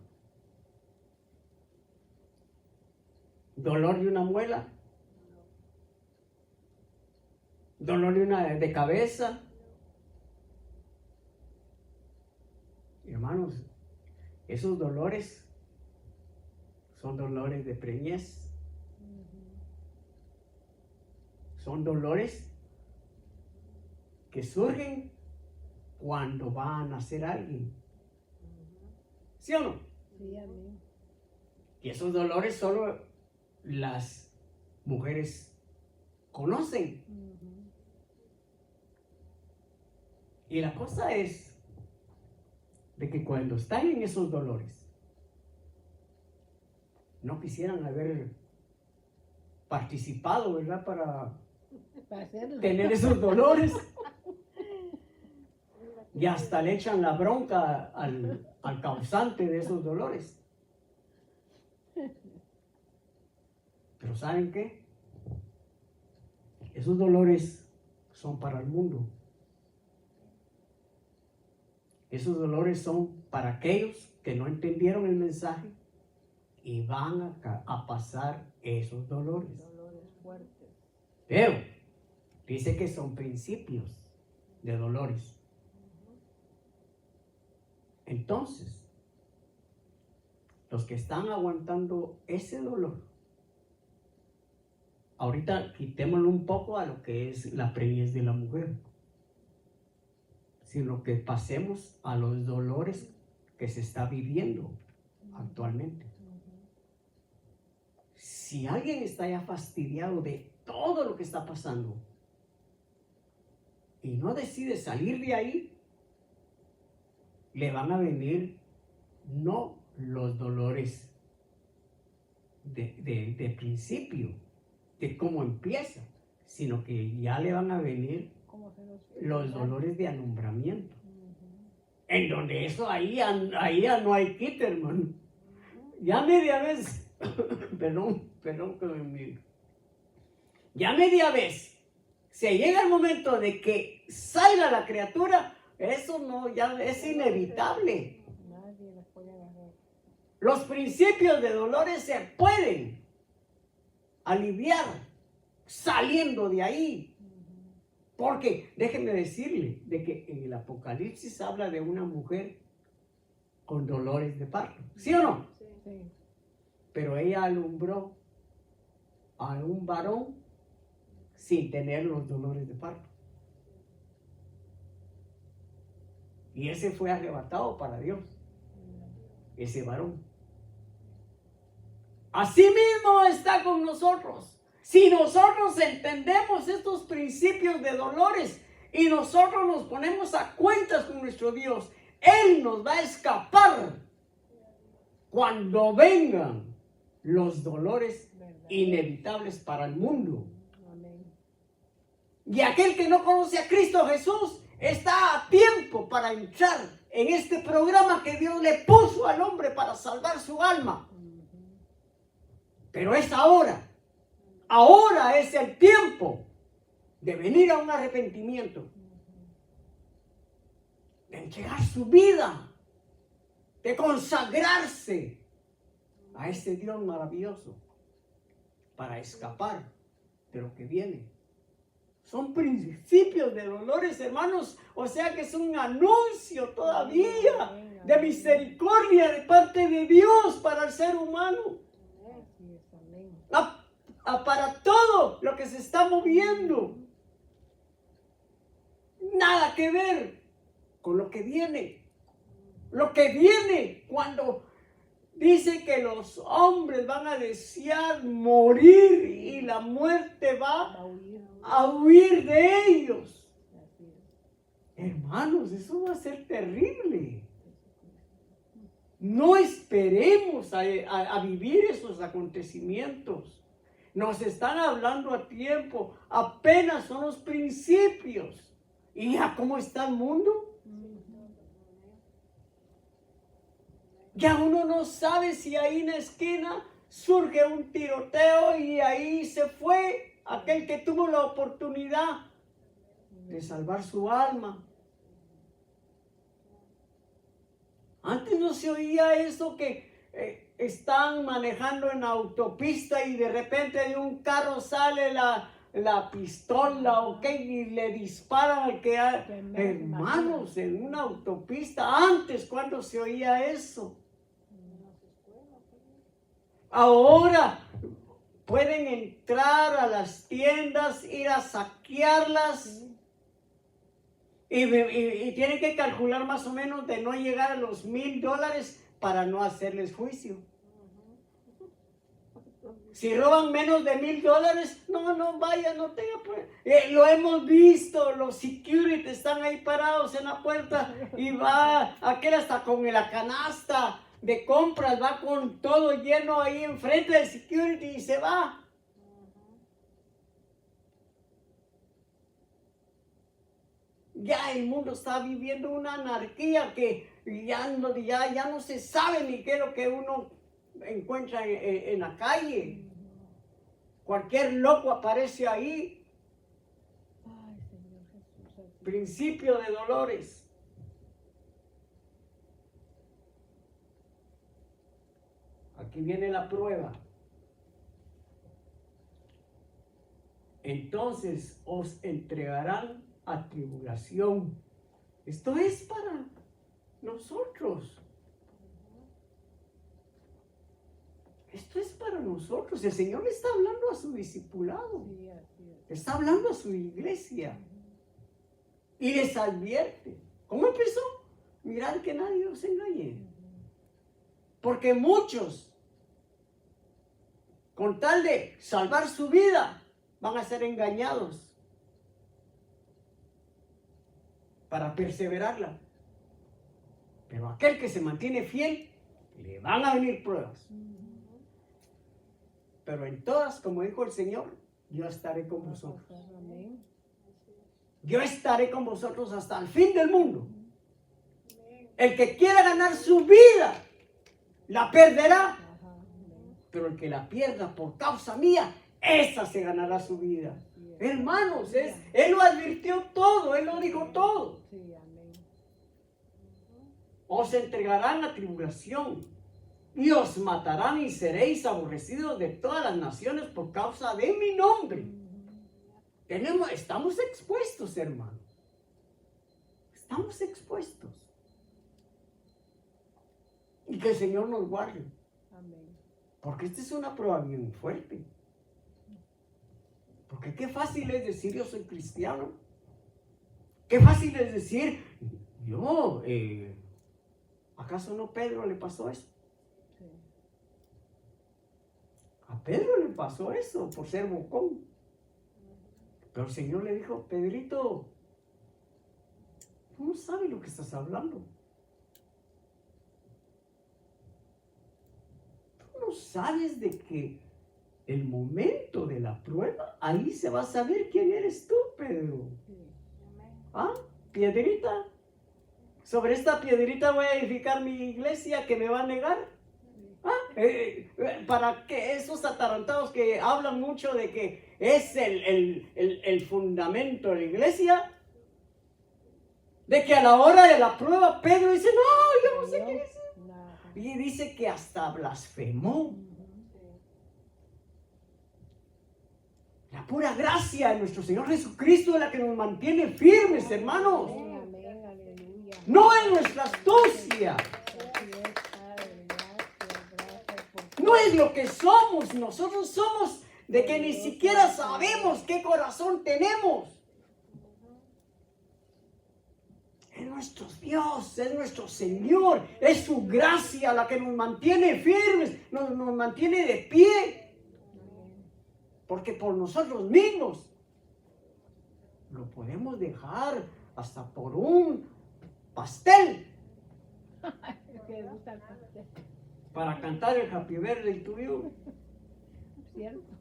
Speaker 1: Dolor de una muela, dolor de cabeza. Hermanos, esos dolores son dolores de preñez, son dolores que surgen cuando va a nacer alguien. ¿Sí o no?
Speaker 2: Sí, amén.
Speaker 1: Y esos dolores solo las mujeres conocen. Y la cosa es de que cuando están en esos dolores, no quisieran haber participado, ¿verdad? Para
Speaker 2: Para hacerlo.
Speaker 1: tener esos dolores. Y hasta le echan la bronca al causante de esos dolores. Pero ¿saben qué? Esos dolores son para el mundo. Esos dolores son para aquellos que no entendieron el mensaje y van a pasar esos dolores.
Speaker 2: Dolores fuertes.
Speaker 1: Pero dice que son principios de dolores. Entonces, los que están aguantando ese dolor, ahorita quitémoslo un poco a lo que es la preñez de la mujer, sino que pasemos a los dolores que se está viviendo actualmente. Si alguien está ya fastidiado de todo lo que está pasando y no decide salir de ahí, le van a venir no los dolores de principio, de cómo empieza, sino que ya le van a venir los dolores de alumbramiento. En donde eso ahí ya no hay quite, hermano. Ya media vez, perdón que me mire. Ya media vez se llega el momento de que salga la criatura, eso no, ya es inevitable.
Speaker 2: Nadie las puede agarrar.
Speaker 1: Los principios de dolores se pueden aliviar saliendo de ahí. Porque déjenme decirle de que en el Apocalipsis habla de una mujer con dolores de parto, ¿sí o no?
Speaker 2: Sí.
Speaker 1: Pero ella alumbró a un varón sin tener los dolores de parto. Y ese fue arrebatado para Dios, ese varón. Así mismo está con nosotros. Si nosotros entendemos estos principios de dolores y nosotros nos ponemos a cuentas con nuestro Dios, Él nos va a escapar cuando vengan los dolores inevitables para el mundo.
Speaker 2: Amén.
Speaker 1: Y aquel que no conoce a Cristo Jesús está a tiempo para entrar en este programa que Dios le puso al hombre para salvar su alma. Pero es ahora. Ahora es el tiempo de venir a un arrepentimiento, de entregar su vida, de consagrarse a ese Dios maravilloso para escapar de lo que viene. Son principios de dolores, hermanos, o sea que es un anuncio todavía de misericordia de parte de Dios para el ser humano.
Speaker 2: Así es, amén.
Speaker 1: Para todo lo que se está moviendo. Nada que ver con lo que viene. Lo que viene cuando dice que los hombres van a desear morir y la muerte va a huir de ellos. Hermanos, eso va a ser terrible. No esperemos a vivir esos acontecimientos. Nos están hablando a tiempo, apenas son los principios. ¿Y ya cómo está el mundo? Ya uno no sabe si ahí en la esquina surge un tiroteo y ahí se fue aquel que tuvo la oportunidad de salvar su alma. Antes no se oía eso que están manejando en autopista y de repente de un carro sale la pistola, ok, y le disparan al que hay. Hermanos, en una autopista, antes, ¿cuándo se oía eso? Ahora pueden entrar a las tiendas, ir a saquearlas y tienen que calcular más o menos de no llegar a los $1,000 para no hacerles juicio. Si roban menos de $1,000, no vaya, no tenga pues. Lo hemos visto, los security están ahí parados en la puerta y va aquel hasta con la canasta de compras, va con todo lleno ahí enfrente del security y se va. Ya el mundo está viviendo una anarquía que ya no se sabe ni qué es lo que uno encuentra en la calle. Cualquier loco aparece ahí.
Speaker 2: Ay, Señor Jesús.
Speaker 1: Principio de dolores. Aquí viene la prueba. Entonces os entregarán a tribulación. Esto es para nosotros. Esto es para nosotros. El Señor le está hablando a su discipulado.
Speaker 2: Sí, así es.
Speaker 1: Le está hablando a su iglesia. Y les advierte. ¿Cómo empezó? Mirad que nadie os engañe. Porque muchos, con tal de salvar su vida, van a ser engañados para perseverarla. Pero aquel que se mantiene fiel, le van a venir pruebas. Pero en todas, como dijo el Señor, yo estaré con vosotros.
Speaker 2: Amén.
Speaker 1: Yo estaré con vosotros hasta el fin del mundo. El que quiera ganar su vida, la perderá.
Speaker 2: Ajá, amén.
Speaker 1: Pero el que la pierda por causa mía, esa se ganará su vida.
Speaker 2: Así es.
Speaker 1: Hermanos, Él lo advirtió todo, Él lo dijo todo.
Speaker 2: Sí, amén.
Speaker 1: Os entregarán a tribulación y os matarán y seréis aborrecidos de todas las naciones por causa de mi nombre. Estamos expuestos, hermano. Estamos expuestos. Y que el Señor nos guarde.
Speaker 2: Amén.
Speaker 1: Porque esta es una prueba bien fuerte. Porque qué fácil es decir yo soy cristiano. Qué fácil es decir yo, ¿acaso no Pedro le pasó eso?
Speaker 2: Sí.
Speaker 1: A Pedro le pasó eso por ser bocón. Pero el Señor le dijo, Pedrito, tú no sabes lo que estás hablando. Tú no sabes de que el momento de la prueba, ahí se va a saber quién eres tú, Pedro.
Speaker 2: Sí.
Speaker 1: ¿Ah? Piedrita. Sobre esta piedrita voy a edificar mi iglesia que me va a negar. Para que esos atarantados que hablan mucho de que es el fundamento de la iglesia, de que a la hora de la prueba Pedro dice, no, yo no sé qué es.
Speaker 2: Nada.
Speaker 1: Y dice que hasta blasfemó. La pura gracia de nuestro Señor Jesucristo es la que nos mantiene firmes, hermanos.
Speaker 2: Amén, amén, aleluya.
Speaker 1: No es nuestra astucia.
Speaker 2: Así es, Padre, gracias por
Speaker 1: No es lo que somos. Nosotros somos de que ni siquiera sabemos qué corazón tenemos. Es nuestro Dios, es nuestro Señor, es su gracia la que nos mantiene firmes, nos mantiene de pie. Porque por nosotros mismos lo podemos dejar hasta por un pastel
Speaker 2: que gusta el pastel,
Speaker 1: para cantar el Happy Birthday to you.
Speaker 2: ¿cierto?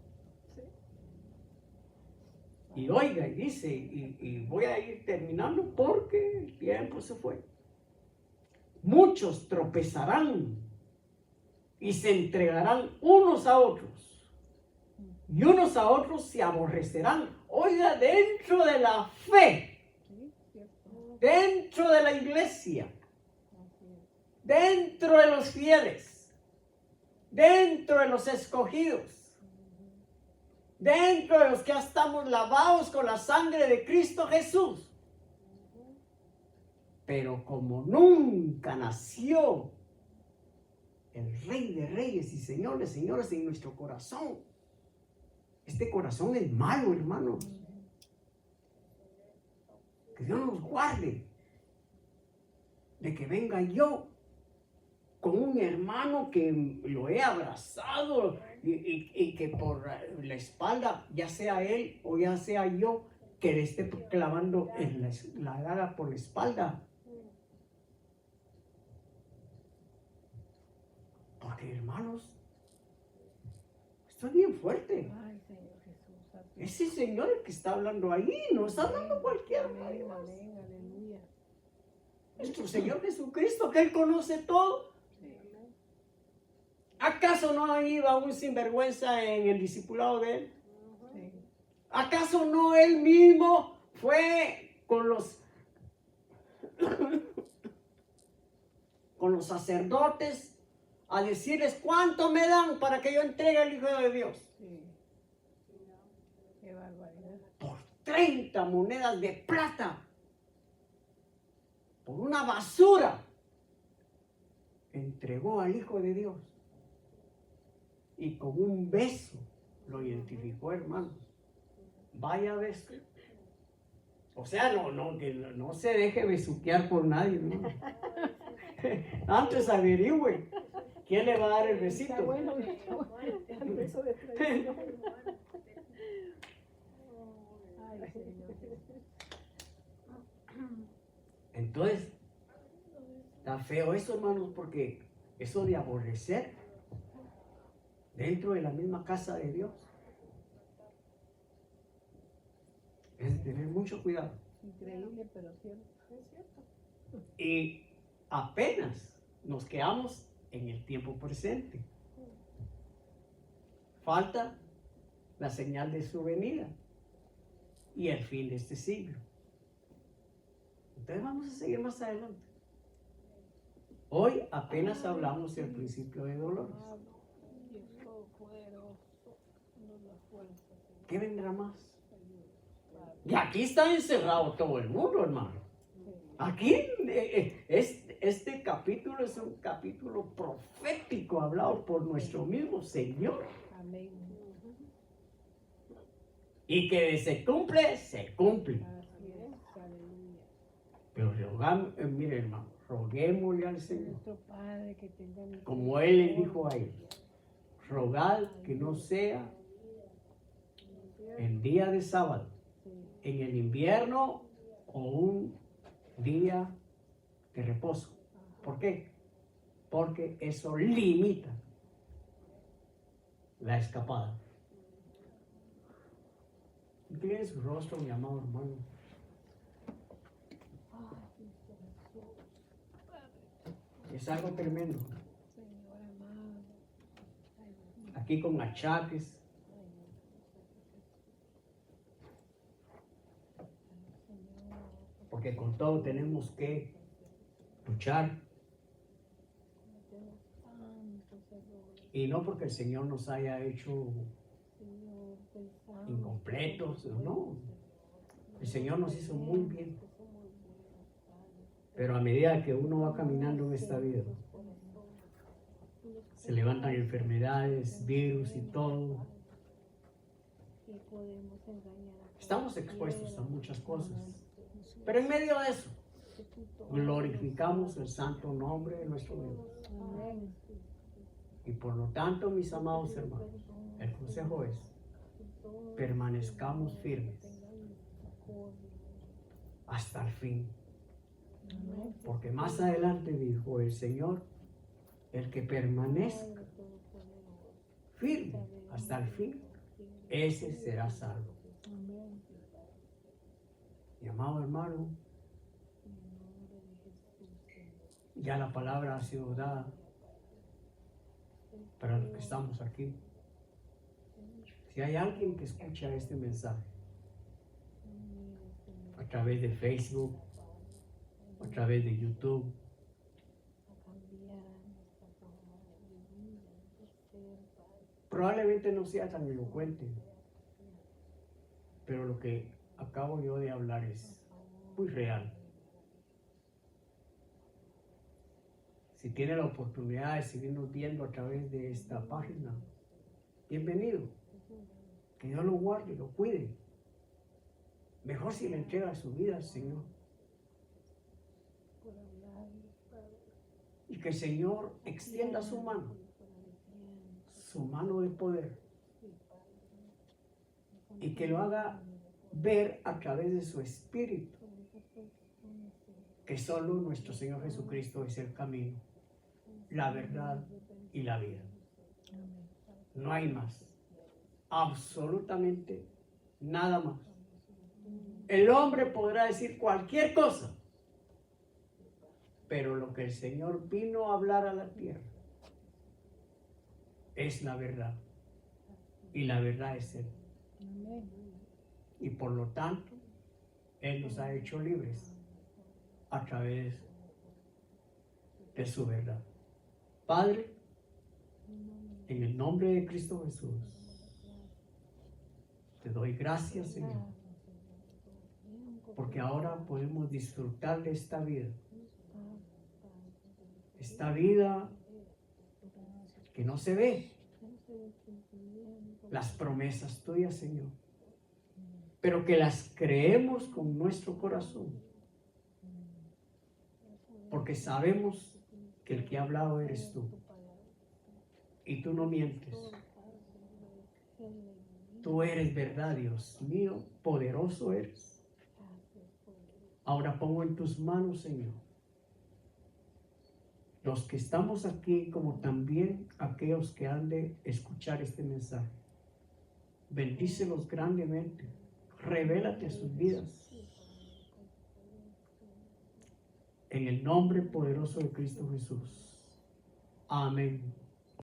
Speaker 1: Y oiga, y dice, y voy a ir terminando porque el tiempo se fue. Muchos tropezarán y se entregarán unos a otros. Y unos a otros se aborrecerán. Oiga, dentro de la fe,
Speaker 2: Sí, cierto.
Speaker 1: dentro de la iglesia,
Speaker 2: Así es.
Speaker 1: dentro de los fieles, dentro de los escogidos, dentro de los que ya estamos lavados con la sangre de Cristo Jesús. Pero como nunca nació el Rey de Reyes y Señor de Señores en nuestro corazón, este corazón es malo, hermanos. Que Dios nos guarde de que venga yo con un hermano que lo he abrazado y que por la espalda, ya sea él o ya sea yo, que le esté clavando en la daga por la espalda. Porque, hermanos, esto es bien fuerte.
Speaker 2: Ay, Señor Jesús. así
Speaker 1: Ese Señor el que está hablando ahí, no está hablando cualquier
Speaker 2: Amén,
Speaker 1: hermano.
Speaker 2: amén, aleluya.
Speaker 1: Nuestro Señor Jesucristo, que Él conoce todo.
Speaker 2: Sí.
Speaker 1: ¿Acaso no iba un sinvergüenza en el discipulado de Él?
Speaker 2: Sí.
Speaker 1: ¿Acaso no Él mismo fue con los sacerdotes a decirles cuánto me dan para que yo entregue al Hijo de Dios?
Speaker 2: Sí. Qué barbaridad.
Speaker 1: Por 30 monedas de plata, por una basura, entregó al Hijo de Dios. y con un beso lo identificó, hermanos. Vaya beso. O sea, que no se deje besuquear por nadie, ¿no? Antes averigüe quién le va a dar el besito.
Speaker 2: Está bueno, el beso de traición. Ay, Señor.
Speaker 1: Entonces, está feo eso, hermanos, porque eso de aborrecer dentro de la misma casa de Dios es de tener mucho cuidado.
Speaker 2: Increíble, pero cierto.
Speaker 3: Es cierto.
Speaker 1: Y apenas nos quedamos en el tiempo presente. Falta la señal de su venida y el fin de este siglo. Entonces vamos a seguir más adelante. Hoy apenas hablamos del principio de dolores.
Speaker 2: Dios todopoderoso, nos da fuerza, Señor.
Speaker 1: ¿Qué vendrá más? Y aquí está encerrado todo el mundo, hermano. Aquí este capítulo es un capítulo profético hablado por nuestro mismo Señor.
Speaker 2: Amén.
Speaker 1: Y que se cumple, se cumple.
Speaker 2: Así es, aleluya.
Speaker 1: Pero mire, hermano, roguémosle al Señor,
Speaker 2: Nuestro Padre que tenga misericordia.
Speaker 1: como Él le dijo a ellos, rogad que no sea en día de sábado,
Speaker 2: Sí.
Speaker 1: en el invierno o un día de reposo. ¿Por qué? Porque eso limita la escapada. Incline su rostro, mi amado hermano. Es algo tremendo.
Speaker 2: Señor amado.
Speaker 1: Aquí con achaques, porque con todo tenemos que luchar. Y no porque el Señor nos haya hecho incompletos, no. El Señor nos hizo muy bien. Pero a medida que uno va caminando en esta vida, se levantan enfermedades, virus y todo. Estamos expuestos a muchas cosas. Pero en medio de eso, glorificamos el santo nombre de nuestro Dios.
Speaker 2: Amén.
Speaker 1: Y por lo tanto, mis amados hermanos, el consejo es, permanezcamos firmes hasta el fin.
Speaker 2: Amén.
Speaker 1: Porque más adelante dijo el Señor, el que permanezca firme hasta el fin, ese será salvo.
Speaker 2: Amén.
Speaker 1: Mi amado hermano, ya la palabra ha sido dada para los que estamos aquí. Si hay alguien que escucha este mensaje a través de Facebook, a través de YouTube, probablemente no sea tan elocuente, pero lo que acabo yo de hablar es muy real. Si tiene la oportunidad de seguirnos viendo a través de esta página, bienvenido. Que Dios lo guarde, lo cuide. Mejor si le entrega su vida al Señor. Y que el Señor extienda su mano de poder. Y que lo haga ver a través de su espíritu que solo nuestro Señor Jesucristo es el camino, la verdad y la vida. No hay más. Absolutamente nada más. El hombre podrá decir cualquier cosa, pero lo que el Señor vino a hablar a la tierra es la verdad. Y la verdad es Él. Y por lo tanto, Él nos ha hecho libres a través de su verdad. Padre, en el nombre de Cristo Jesús, te doy gracias, Señor, porque ahora podemos disfrutar de esta vida. Esta vida que no se ve, las promesas tuyas, Señor, pero que las creemos con nuestro corazón, porque sabemos que el que ha hablado eres tú, y tú no mientes. Tú eres verdad, Dios mío, poderoso eres. Ahora pongo en tus manos, Señor, los que estamos aquí, como también aquellos que han de escuchar este mensaje. Bendícelos grandemente, revélate a sus vidas. En el nombre poderoso de Cristo Jesús. Amén.